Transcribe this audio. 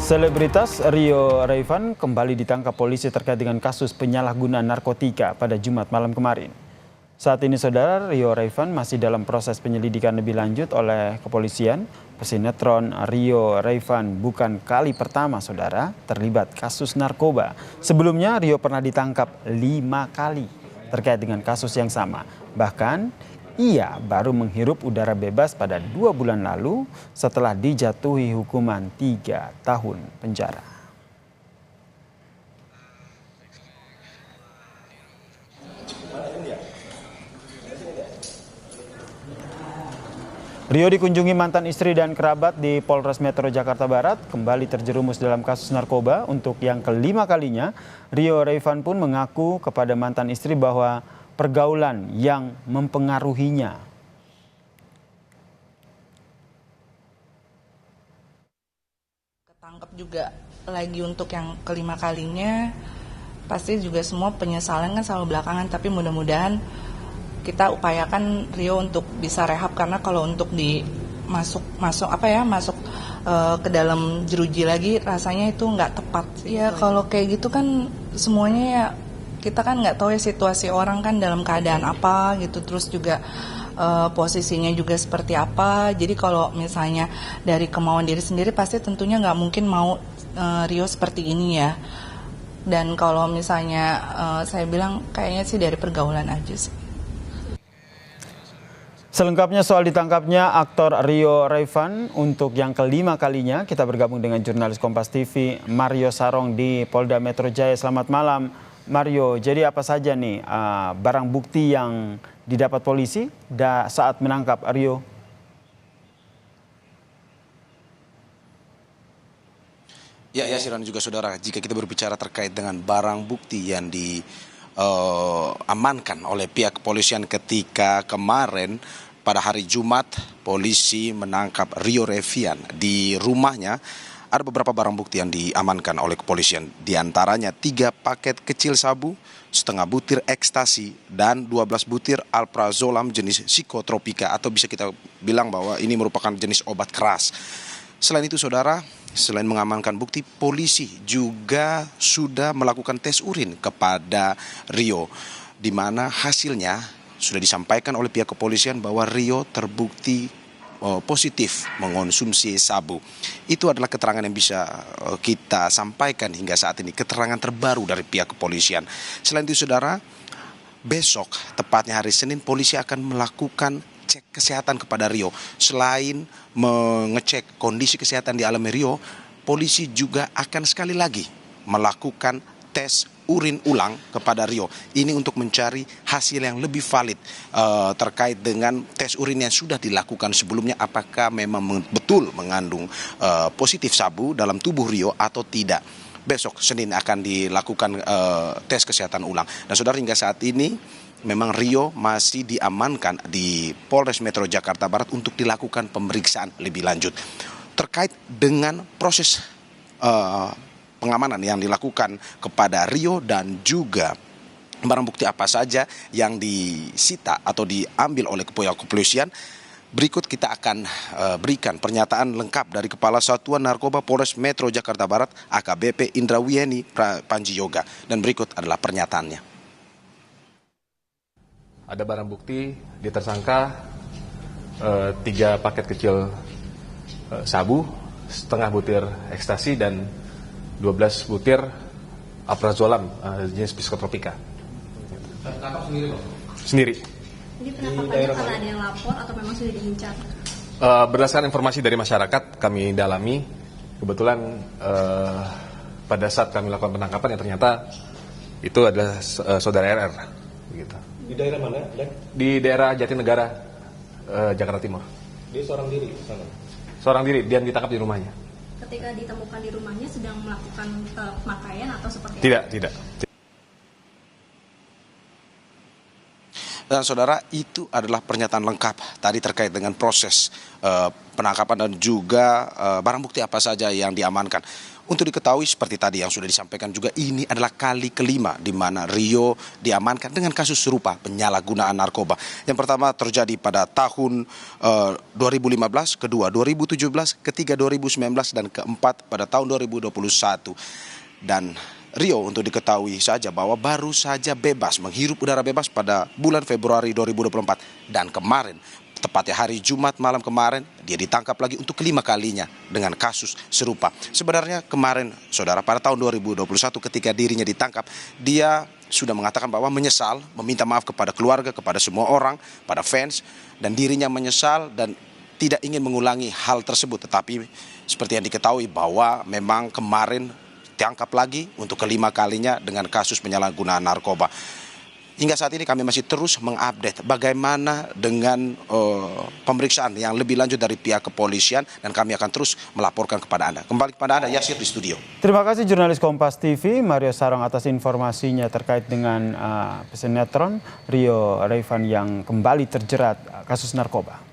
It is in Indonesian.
Selebritas Rio Raivan kembali ditangkap polisi terkait dengan kasus penyalahgunaan narkotika pada Jumat malam kemarin. Saat ini saudara, Rio Raivan masih dalam proses penyelidikan lebih lanjut oleh kepolisian. Pesinetron Rio Raivan bukan kali pertama saudara terlibat kasus narkoba. Sebelumnya Rio pernah ditangkap 5 kali terkait dengan kasus yang sama. Bahkan ia baru menghirup udara bebas pada 2 bulan lalu setelah dijatuhi hukuman 3 tahun penjara. Rio dikunjungi mantan istri dan kerabat di Polres Metro Jakarta Barat, kembali terjerumus dalam kasus narkoba. Untuk yang kelima kalinya, Rio Raivan pun mengaku kepada mantan istri bahwa pergaulan yang mempengaruhinya. Ketangkep juga lagi untuk yang kelima kalinya, pasti juga semua penyesalan kan selalu belakangan, tapi mudah-mudahan kita upayakan Rio untuk bisa rehab, karena kalau untuk masuk ke dalam jeruji lagi rasanya itu nggak tepat. Ya kalau kayak gitu kan semuanya ya kita kan nggak tahu ya situasi orang kan dalam keadaan apa gitu, terus juga posisinya juga seperti apa. Jadi kalau misalnya dari kemauan diri sendiri pasti tentunya nggak mungkin mau Rio seperti ini ya. Dan kalau misalnya saya bilang kayaknya sih dari pergaulan aja sih. Selengkapnya soal ditangkapnya aktor Rio Raivan untuk yang kelima kalinya, kita bergabung dengan jurnalis Kompas TV Mario Sarong di Polda Metro Jaya. Selamat malam Mario, jadi apa saja nih barang bukti yang didapat polisi saat menangkap Rio? Ya, Siran juga saudara, jika kita berbicara terkait dengan barang bukti yang amankan oleh pihak kepolisian ketika kemarin pada hari Jumat polisi menangkap Rio Raivan di rumahnya. Ada beberapa barang bukti yang diamankan oleh kepolisian, di antaranya 3 paket kecil sabu, setengah butir ekstasi, dan 12 butir alprazolam jenis psikotropika, atau bisa kita bilang bahwa ini merupakan jenis obat keras. Selain itu saudara, selain mengamankan bukti, polisi juga sudah melakukan tes urin kepada Rio, di mana hasilnya sudah disampaikan oleh pihak kepolisian bahwa Rio terbukti positif mengonsumsi sabu. Itu adalah keterangan yang bisa kita sampaikan hingga saat ini, keterangan terbaru dari pihak kepolisian. Selain itu saudara, besok tepatnya hari Senin polisi akan melakukan cek kesehatan kepada Rio. Selain mengecek kondisi kesehatan di alami Rio, polisi juga akan sekali lagi melakukan tes urin ulang kepada Rio. Ini untuk mencari hasil yang lebih valid terkait dengan tes urin yang sudah dilakukan sebelumnya, apakah memang betul mengandung positif sabu dalam tubuh Rio atau tidak. Besok Senin akan dilakukan tes kesehatan ulang. Dan saudara, hingga saat ini memang Rio masih diamankan di Polres Metro Jakarta Barat untuk dilakukan pemeriksaan lebih lanjut. Terkait dengan proses pengamanan yang dilakukan kepada Rio dan juga barang bukti apa saja yang disita atau diambil oleh kepolisian, berikut kita akan berikan pernyataan lengkap dari Kepala Satuan Narkoba Polres Metro Jakarta Barat AKBP Indra Wieni Panji Yoga, dan berikut adalah pernyataannya. Ada barang bukti di tersangka 3 paket kecil sabu, setengah butir ekstasi, dan 12 butir alprazolam jenis psikotropika. Tangkap sendiri Pak? Sendiri. Ini penangkapannya karena ada yang lapor atau memang sudah diincar? Berdasarkan informasi dari masyarakat kami dalami, kebetulan pada saat kami lakukan penangkapan yang ternyata itu adalah saudara RR. Begitu. Di daerah mana? Di daerah Jatinegara, Jakarta Timur. Dia seorang diri sana? Seorang diri, dan ditangkap di rumahnya. Ketika ditemukan di rumahnya sedang melakukan pemakaian atau seperti apa? Tidak. Dan saudara, itu adalah pernyataan lengkap tadi terkait dengan proses penangkapan dan juga barang bukti apa saja yang diamankan. Untuk diketahui seperti tadi yang sudah disampaikan juga, ini adalah kali kelima di mana Rio diamankan dengan kasus serupa penyalahgunaan narkoba. Yang pertama terjadi pada tahun 2015, kedua 2017, ketiga 2019, dan keempat pada tahun 2021. Dan Rio untuk diketahui saja bahwa baru saja bebas, menghirup udara bebas pada bulan Februari 2024. Dan kemarin, tepatnya hari Jumat malam kemarin, dia ditangkap lagi untuk kelima kalinya dengan kasus serupa. Sebenarnya kemarin, saudara, pada tahun 2021 ketika dirinya ditangkap, dia sudah mengatakan bahwa menyesal, meminta maaf kepada keluarga, kepada semua orang, pada fans, dan dirinya menyesal dan tidak ingin mengulangi hal tersebut. Tetapi seperti yang diketahui bahwa memang kemarin ditangkap lagi untuk kelima kalinya dengan kasus penyalahgunaan narkoba. Hingga saat ini kami masih terus mengupdate bagaimana dengan pemeriksaan yang lebih lanjut dari pihak kepolisian, dan kami akan terus melaporkan kepada Anda. Kembali kepada Anda, Yasir di studio. Terima kasih jurnalis Kompas TV Mario Sarong atas informasinya terkait dengan pesinetron Rio Raivan yang kembali terjerat kasus narkoba.